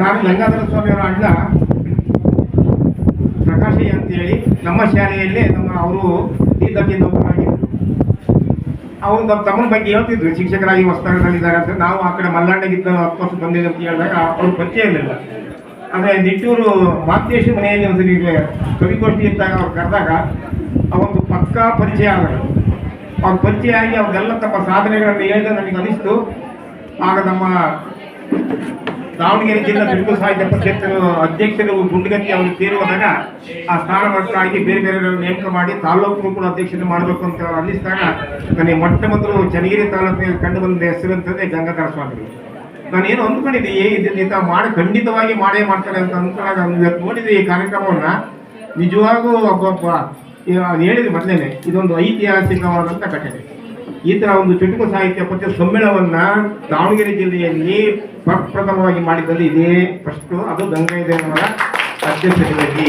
ನಾನು ಗಂಗಾಧರ ಸ್ವಾಮಿಯವರ ಅಣ್ಣ ಪ್ರಕಾಶಯ್ಯ ಅಂತೇಳಿ ನಮ್ಮ ಶಾಲೆಯಲ್ಲೇ ಅವರು ದರ್ಜೆಯಿಂದ ಒಬ್ಬರಾಗಿದ್ದರು. ಅವರು ನಮ್ಮ ತಮ್ಮನ ಬಗ್ಗೆ ಹೇಳ್ತಿದ್ರು, ಶಿಕ್ಷಕರಾಗಿ ಹೊಸನಗರದಲ್ಲಿದ್ದಾರೆ ಅಂತ. ನಾವು ಆ ಕಡೆ ಮಲ್ನಾಡಿಗಿದ್ದ 10 ವರ್ಷ ಬಂದಿದೆ ಅಂತ ಹೇಳಿದಾಗ ಅವ್ರ ಪರಿಚಯ ಇರಲಿಲ್ಲ. ಆದರೆ ನಿಟ್ಟೂರು ಮಾತೇಶ ಮನೆಯಲ್ಲಿ ಒಂದ್ಸರಿ ಕವಿಗೋಷ್ಠಿ ಇದ್ದಾಗ ಅವ್ರು ಕರೆದಾಗ ಅವತ್ತು ಪಕ್ಕಾ ಪರಿಚಯ ಆದಾಗ ಅವ್ರ ಪರಿಚಯ ಆಗಿ ಅವ್ರಿಗೆಲ್ಲ ತಮ್ಮ ಸಾಧನೆಗಳನ್ನು ಹೇಳಿದ ನನಗೆ ಅನಿಸ್ತು. ಆಗ ನಮ್ಮ ದಾವಣಗೆರೆ ಜಿಲ್ಲಾ ತುಳು ಸಾಹಿತ್ಯ ಪರಿಷತ್ ಅಧ್ಯಕ್ಷರು ಗುಂಡಗತ್ತಿ ಅವರು ಸೇರುವಾಗ ಆ ಸ್ಥಾನಮಾನಕ್ಕಾಗಿ ಬೇರೆ ಬೇರೆ ನೇಮಕ ಮಾಡಿ ತಾಲೂಕು ಕೂಡ ಅಧ್ಯಕ್ಷತೆ ಮಾಡಬೇಕು ಅಂತ ಅನ್ನಿಸಿದಾಗ ನನಗೆ ಮೊಟ್ಟ ಮೊದಲು ಚನ್ನಗಿರಿ ತಾಲೂಕಿನಲ್ಲಿ ಕಂಡು ಬಂದ ಹೆಸರು ಅಂತಂದ್ರೆ ಗಂಗಾಧರ ಸ್ವಾಮಿಗಳು. ನಾನೇನು ಅಂದ್ಕೊಂಡಿದ್ದೆ ಇಂಥ ಮಾಡಿ ಖಂಡಿತವಾಗಿ ಮಾಡೇ ಮಾಡ್ತಾರೆ ಅಂತ ಅಂದ್ಕೊಂಡಾಗ ಇವತ್ತು ನೋಡಿದ್ರೆ ಈ ಕಾರ್ಯಕ್ರಮವನ್ನು ನಿಜವಾಗೂ ಒಬ್ಬೊಬ್ಬ ಹೇಳಿದ್ರೆ ಮೊದಲೇನೆ ಇದೊಂದು ಐತಿಹಾಸಿಕವಾದಂಥ ಘಟನೆ. ಈ ಥರ ಒಂದು ಚುಟುಕು ಸಾಹಿತ್ಯ ಪರಿಷತ್ ಸಮ್ಮೇಳನವನ್ನು ದಾವಣಗೆರೆ ಜಿಲ್ಲೆಯಲ್ಲಿ ಪ್ರಪ್ರಥಮವಾಗಿ ಮಾಡಿದ್ದಲ್ಲಿ ಇದೇ ಫಸ್ಟು. ಅದು ಗಂಗಾಧರವರ ಅಧ್ಯಕ್ಷತೆಯಾಗಿ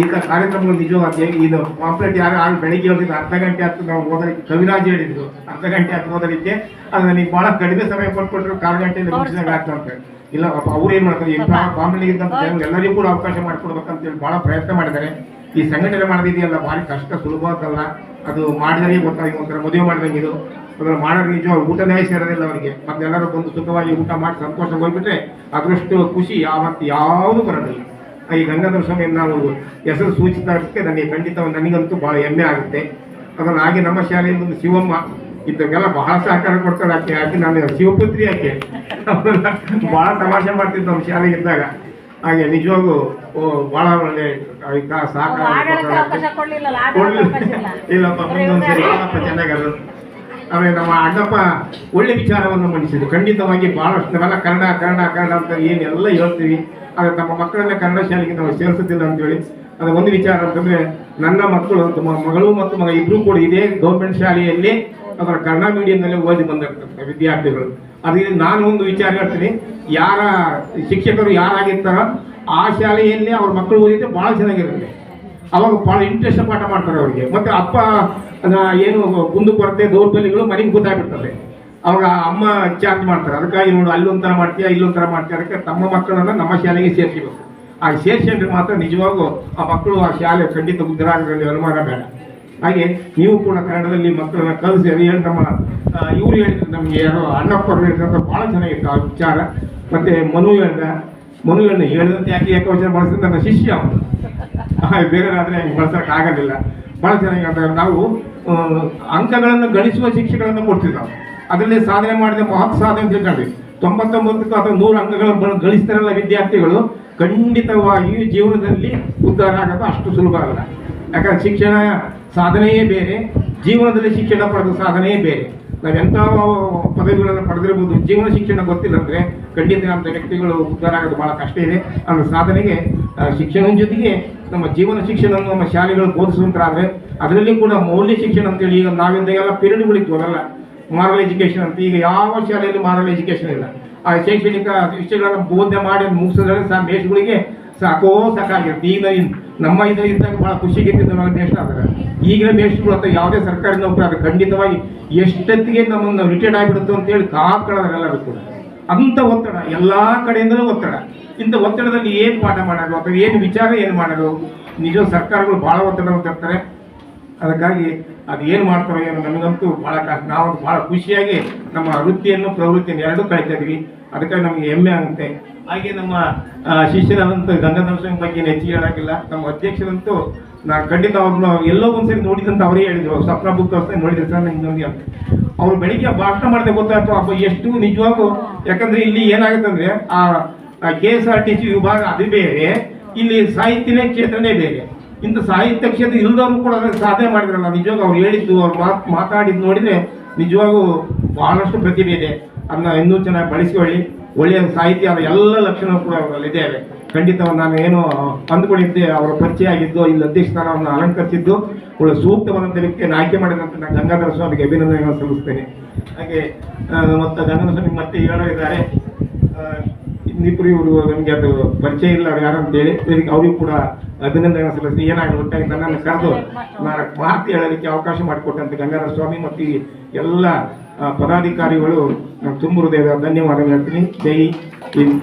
ಈ ಥರ ಕಾರ್ಯಕ್ರಮಗಳು ನಿಜವಾಗಿ ಇದು ಪಾಂಪ್ಲೆಟ್ ಯಾರು ಆಗ ಬೆಳಿಗ್ಗೆ ಹೋಗಿದ್ದು ಅರ್ಧ ಗಂಟೆ ಹತ್ತು ನಾವು ಓದಲಿಕ್ಕೆ ಕವಿರಾಜ್ ಹೇಳಿದ್ರು ಅರ್ಧ ಗಂಟೆ ಹತ್ತು ಓದಲಿಕ್ಕೆ. ಅದು ನನಗೆ ಭಾಳ ಕಡಿಮೆ ಸಮಯ ಕೊಟ್ಬಿಟ್ರು, 1/4 ಗಂಟೆಯಿಂದ ಮುಗಿಸಿದಾಗ ಆಗ್ತಂತೆ. ಇಲ್ಲ ಅವ್ರು ಏನು ಮಾಡ್ತಾರೆ, ಪಾಂಪ್ಲೆಟ್ಗಿಂತ ಎಲ್ಲರಿಗೂ ಕೂಡ ಅವಕಾಶ ಮಾಡಿಕೊಡ್ಬೇಕಂತೇಳಿ ಭಾಳ ಪ್ರಯತ್ನ ಮಾಡಿದ್ದಾರೆ. ಈ ಸಂಘಟನೆ ಮಾಡೋದಿದೆಯಲ್ಲ ಭಾರಿ ಕಷ್ಟ, ಸುಲಭವಾಗಲ್ಲ. ಅದು ಮಾಡಿದರೆ ಗೊತ್ತಾಗಿ ಒಂಥರ ಮದುವೆ ಮಾಡಿದಂಗೆ ಇದು. ಅದನ್ನು ಮಾಡೋದು ನಿಜ ಊಟ ನ್ಯಾಯ ಸೇರೋದಿಲ್ಲ ಅವರಿಗೆ. ಮತ್ತೆ ಎಲ್ಲರೂ ಬಂದು ಸುಖವಾಗಿ ಊಟ ಮಾಡಿ ಸಂತೋಷ ಹೋಗ್ಬಿಟ್ರೆ ಅದರಷ್ಟು ಖುಷಿ ಯಾವುದು ಬರೋದಿಲ್ಲ. ಈ ಗಂಗಾಧರ ಸ್ವಾಮಿ ನಾವು ಹೆಸರು ಸೂಚಿಸೋದಕ್ಕೆ ನನಗೆ ಖಂಡಿತ ನನಗಂತೂ ಭಾಳ ಹೆಮ್ಮೆ ಆಗುತ್ತೆ. ಅದನ್ನು ಹಾಗೆ ನಮ್ಮ ಶಾಲೆಯಲ್ಲಿ ಒಂದು ಶಿವಮ್ಮ ಇದ್ದಾಗೆಲ್ಲ ಬಹಳ ಸಹಕಾರ ಕೊಡ್ತಾರೆ. ಯಾಕೆ ನಾನು ಶಿವಪುತ್ರಿ ಯಾಕೆ ಭಾಳ ತಮಾಷೆ ಮಾಡ್ತಿದ್ದು ನಮ್ಮ ಶಾಲೆಗೆ ಇದ್ದಾಗ. ಹಾಗೆ ನಿಜವಾಗೂ ಭಾಳ ಒಳ್ಳೆ ಸಹಕಾರ ಇಲ್ಲಪ್ಪ ಮುಂದೊಂದ್ಸರಿ ಭಾಳಪ್ಪ ಚೆನ್ನಾಗದು. ಆಮೇಲೆ ನಮ್ಮ ಅಣ್ಣಪ್ಪ ಒಳ್ಳೆ ವಿಚಾರವನ್ನು ಮಂಡಿಸಿದ್ರು. ಖಂಡಿತವಾಗಿ ಭಾಳಷ್ಟು ನಾವೆಲ್ಲ ಕನ್ನಡ ಕನ್ನಡ ಕನ್ನಡ ಅಂತ ಏನೆಲ್ಲ ಹೇಳ್ತೀವಿ, ಆದರೆ ನಮ್ಮ ಮಕ್ಕಳನ್ನ ಕನ್ನಡ ಶಾಲೆಗೆ ನಾವು ಸೇರಿಸೋದಿಲ್ಲ ಅಂತೇಳಿ. ಅದು ಒಂದು ವಿಚಾರ ಅಂತಂದರೆ ನನ್ನ ಮಕ್ಕಳು ಮಗಳು ಮತ್ತು ಮಗ ಇಬ್ಬರು ಕೂಡ ಇದೇ ಗೌರ್ಮೆಂಟ್ ಶಾಲೆಯಲ್ಲಿ ಅದರ ಕನ್ನಡ ಮೀಡಿಯಂನಲ್ಲಿ ಓದಿ ಬಂದಿರ್ತಾರೆ ವಿದ್ಯಾರ್ಥಿಗಳು. ಅದಕ್ಕೆ ನಾನು ಒಂದು ವಿಚಾರ ಹೇಳ್ತೀನಿ, ಯಾರ ಶಿಕ್ಷಕರು ಯಾರಾಗಿರ್ತಾರೋ ಆ ಶಾಲೆಯಲ್ಲಿ ಅವ್ರ ಮಕ್ಕಳು ಓದಿದ್ರೆ ಭಾಳ ಚೆನ್ನಾಗಿರುತ್ತೆ. ಅವಾಗ ಭಾಳ ಇಂಟ್ರೆಸ್ಟ್ ಪಾಠ ಮಾಡ್ತಾರೆ ಅವರಿಗೆ. ಮತ್ತು ಅಪ್ಪ ಏನು ಕುಂದು ಕೊರತೆ ದೌರ್ಬಲ್ಯಗಳು ಮನೆಗೆ ಗೊತ್ತಾಗ್ಬಿಡ್ತದೆ. ಅವಾಗ ಅಮ್ಮ ಚಾರ್ಜ್ ಮಾಡ್ತಾರೆ. ಅದಕ್ಕಾಗಿ ನೋಡು ಅಲ್ಲೊಂಥರ ಮಾಡ್ತೀಯಾ ಇಲ್ಲೊಂಥರ ಮಾಡ್ತೀಯ. ಅದಕ್ಕೆ ತಮ್ಮ ಮಕ್ಕಳನ್ನು ನಮ್ಮ ಶಾಲೆಗೆ ಸೇರಿಸಬೇಕು. ಆ ಸೇರಿಸಿದ್ರೆ ಮಾತ್ರ ನಿಜವಾಗೂ ಆ ಮಕ್ಕಳು ಆ ಶಾಲೆ ಖಂಡಿತ ಉದ್ಧಾರದಲ್ಲಿ ಅನುಮಾನ ಬೇಡ. ಹಾಗೆ ನೀವು ಕೂಡ ಕನ್ನಡದಲ್ಲಿ ಮಕ್ಕಳನ್ನ ಕಲಿಸಿ ಅದು ಹೇಳಿ ನಮ್ಮ ಇವರು ಹೇಳಿದ್ರು, ನಮಗೆ ಯಾರೋ ಅಣ್ಣಪ್ಪರು ಹೇಳಿದ್ರೆ ಭಾಳ ಚೆನ್ನಾಗಿತ್ತು ಆ ವಿಚಾರ. ಮತ್ತು ಮನು ಹೇಳಿದಂತೆ ಯಾಕೆ ಏಕವಚನ ಬಳಸಿದ್ರೆ ನನ್ನ ಶಿಷ್ಯ ಅವನು, ಬೇರೆಯವರಾದರೆ ಹಂಗೆ ಬಳಸೋಕ್ಕಾಗೋದಿಲ್ಲ. ಭಾಳ ಚೆನ್ನಾಗಿ ನಾವು ಅಂಕಗಳನ್ನು ಗಳಿಸುವ ಶಿಕ್ಷೆಗಳನ್ನು ಕೊಡ್ತಿದ್ದಾವೆ. ಅದರಲ್ಲಿ ಸಾಧನೆ ಮಾಡಿದ ಮಹತ್ ಸಾಧನೆ ಅಂತ ಹೇಳ್ತೀವಿ. 99 ಅಥವಾ 100 ಅಂಕಗಳನ್ನು ಗಳಿಸ್ತಾರಲ್ಲ ವಿದ್ಯಾರ್ಥಿಗಳು, ಖಂಡಿತವಾಗಿಯೂ ಜೀವನದಲ್ಲಿ ಉದ್ಧಾರ ಆಗೋದು ಅಷ್ಟು ಸುಲಭ ಅಲ್ಲ. ಯಾಕಂದ್ರೆ ಶಿಕ್ಷಣ ಸಾಧನೆಯೇ ಬೇರೆ, ಜೀವನದಲ್ಲಿ ಶಿಕ್ಷಣ ಪಡೆದ ಸಾಧನೆಯೇ ಬೇರೆ. ನಾವೆಂಥ ಪದವಿಗಳನ್ನು ಪಡೆದಿರ್ಬೋದು, ಜೀವನ ಶಿಕ್ಷಣ ಗೊತ್ತಿಲ್ಲ ಅಂದರೆ ಖಂಡಿತ ಅಂತ ವ್ಯಕ್ತಿಗಳು ಉದ್ಧಾರ ಆಗೋದು ಭಾಳ ಕಷ್ಟ ಇದೆ. ಅನ್ನೋ ಸಾಧನೆಗೆ ಶಿಕ್ಷಣದ ಜೊತೆಗೆ ನಮ್ಮ ಜೀವನ ಶಿಕ್ಷಣವನ್ನು ನಮ್ಮ ಶಾಲೆಗಳು ಬೋಧಿಸುವಂತಾದರೆ ಅದರಲ್ಲಿ ಕೂಡ ಮೌಲ್ಯ ಶಿಕ್ಷಣ ಅಂತೇಳಿ ಈಗ ನಾವಿಂದಾಗೆಲ್ಲ ಪೀರಿಯಡ್ಗಳಿತ್ತು, ಅದಲ್ಲ ಮಾರಲ್ ಎಜುಕೇಷನ್ ಅಂತ. ಈಗ ಯಾವ ಶಾಲೆಯಲ್ಲಿ ಮಾರಲ್ ಎಜುಕೇಷನ್ ಇಲ್ಲ. ಆ ಶೈಕ್ಷಣಿಕ ವಿಷಯಗಳನ್ನು ಬೋಧನೆ ಮಾಡಿ ಮುಗಿಸಿದ್ರೆ ದೇಶಗಳಿಗೆ ಸಾಕಾಗಿರುತ್ತೆ. ಈಗ ನಮ್ಮ ಇದ್ದಾಗ ಭಾಳ ಖುಷಿಗಿದ್ದ ದೇಶ ಆದರೆ ಈಗಿನ ದೇಶಗಳು ಅಥವಾ ಯಾವುದೇ ಸರ್ಕಾರಿ ನೌಕರಿ ಅದು ಖಂಡಿತವಾಗಿ ಎಷ್ಟೊತ್ತಿಗೆ ನಮ್ಮನ್ನು ರಿಟೈರ್ಡ್ ಆಗಿಬಿಡುತ್ತೆ ಅಂತೇಳಿ ಕಾದ್ಕೊಳ್ಳೋದ್ರೆಲ್ಲರೂ ಕೂಡ ಅಂಥ ಒತ್ತಡ, ಎಲ್ಲ ಕಡೆಯಿಂದಲೂ ಒತ್ತಡ. ಇಂಥ ಒತ್ತಡದಲ್ಲಿ ಏನು ಪಾಠ ಮಾಡೋದು ಅಥವಾ ಏನು ವಿಚಾರ ಏನು ಮಾಡೋದು, ನಿಜ ಸರ್ಕಾರಗಳು ಭಾಳ ಒತ್ತಡವನ್ನು ತರ್ತಾರೆ. ಅದಕ್ಕಾಗಿ ಅದು ಏನು ಮಾಡ್ತಾರೋ ಏನೋ ನಮಗಂತೂ ಭಾಳ ಕಷ್ಟ. ನಾವು ಭಾಳ ಖುಷಿಯಾಗಿ ನಮ್ಮ ವೃತ್ತಿಯನ್ನು ಪ್ರವೃತ್ತಿಯನ್ನು ಎರಡೂ ಕಳೀತಾ ಇದ್ವಿ. ಅದಕ್ಕಾಗಿ ನಮಗೆ ಹೆಮ್ಮೆ ಆಗುತ್ತೆ. ಹಾಗೆ ನಮ್ಮ ಶಿಷ್ಯರಂತೂ ಗಂಗಾಧರ ಸ್ವಾಮಿ ಬಗ್ಗೆ ಹೆಚ್ಚಿಗೆ ಹೇಳೋಕ್ಕಿಲ್ಲ. ನಮ್ಮ ಅಧ್ಯಕ್ಷರಂತೂ ನಾನು ಖಂಡಿತ ಅವ್ರನ್ನ ಎಲ್ಲೋ ಒಂದ್ಸರಿ ನೋಡಿದಂತ ಅವರೇ ಹೇಳಿದ್ರು, ಸ್ವಪ್ನ ಬುಕ್ ಅವಸ್ಥೆ ನೋಡಿದ್ರೆ ಸರ್ ನಂಗೆ ನೋಡಿ ಅಂತ. ಅವ್ರು ಬೆಳಿಗ್ಗೆ ಭಾಷಣ ಮಾಡಿದೆ ಗೊತ್ತಾಯ್ತು ಅಪ್ಪ ಎಷ್ಟು ನಿಜವಾಗೂ. ಯಾಕಂದರೆ ಇಲ್ಲಿ ಏನಾಗುತ್ತೆ ಅಂದರೆ ಆ KSRTC ವಿಭಾಗ ಅದು ಬೇರೆ, ಇಲ್ಲಿ ಸಾಹಿತ್ಯನೇ ಕ್ಷೇತ್ರನೇ ಬೇರೆ. ಇಂಥ ಸಾಹಿತ್ಯ ಕ್ಷೇತ್ರ ಇಲ್ಲದವರು ಕೂಡ ಅದನ್ನು ಸಾಧನೆ ಮಾಡಿದ್ರಲ್ಲ, ನಿಜವಾಗ ಅವ್ರು ಹೇಳಿದ್ದು ಅವ್ರು ಮಾತಾಡಿದ್ದು ನೋಡಿದರೆ ನಿಜವಾಗೂ ಬಹಳಷ್ಟು ಪ್ರತಿಭೆ ಇದೆ. ಅದನ್ನ ಇನ್ನೂ ಚೆನ್ನಾಗಿ ಬಳಸಿಕೊಳ್ಳಿ. ಒಳ್ಳೆಯ ಸಾಹಿತ್ಯ ಅದರ ಎಲ್ಲ ಲಕ್ಷಣ ಕೂಡ ಅವರಲ್ಲಿದ್ದೇವೆ. ಖಂಡಿತ ನಾನು ಏನು ಅಂದ್ಕೊಂಡಿದ್ದೆ ಅವರ ಪರಿಚಯ ಆಗಿದ್ದು, ಇಲ್ಲಿ ಅಧ್ಯಕ್ಷ ಸ್ಥಾನವನ್ನು ಅಲಂಕರಿಸಿದ್ದು ಒಳ್ಳೆ ಸೂಕ್ತವಾದಂಥ ವ್ಯಕ್ತಿಯನ್ನು ಆಯ್ಕೆ ಮಾಡಿದಂಥ ನಾನು ಗಂಗಾಧರ ಸ್ವಾಮಿಗೆ ಅಭಿನಂದನೆಗಳನ್ನು ಸಲ್ಲಿಸ್ತೇನೆ. ಹಾಗೆ ಮತ್ತು ಗಂಗಾಧರ ಸ್ವಾಮಿ ಮತ್ತೆ ಹೇಳಿದ್ದಾರೆ ಇನ್ನಿಬ್ಬರು ಇವರು ನಮಗೆ ಅದು ಪರಿಚಯ ಇಲ್ಲ ಅವ್ರು ಯಾರು ಅಂತೇಳಿ, ಅವ್ರಿಗೂ ಕೂಡ ಅಭಿನಂದನೆ ಸಲ್ಲಿಸ್ತೀನಿ. ಏನಾಗಿ ಒಟ್ಟಾಗಿ ನನ್ನನ್ನು ಕರೆದು ನಾನು ಮಾತು ಹೇಳೋದಕ್ಕೆ ಅವಕಾಶ ಮಾಡಿಕೊಟ್ಟಂತ ಗಂಗಾಧರ ಸ್ವಾಮಿ ಮತ್ತು ಈ ಎಲ್ಲ ಪದಾಧಿಕಾರಿಗಳು ತುಂಬ ಹೃದಯದ ಧನ್ಯವಾದ ಹೇಳ್ತೀನಿ. ಜೈ ಇನ್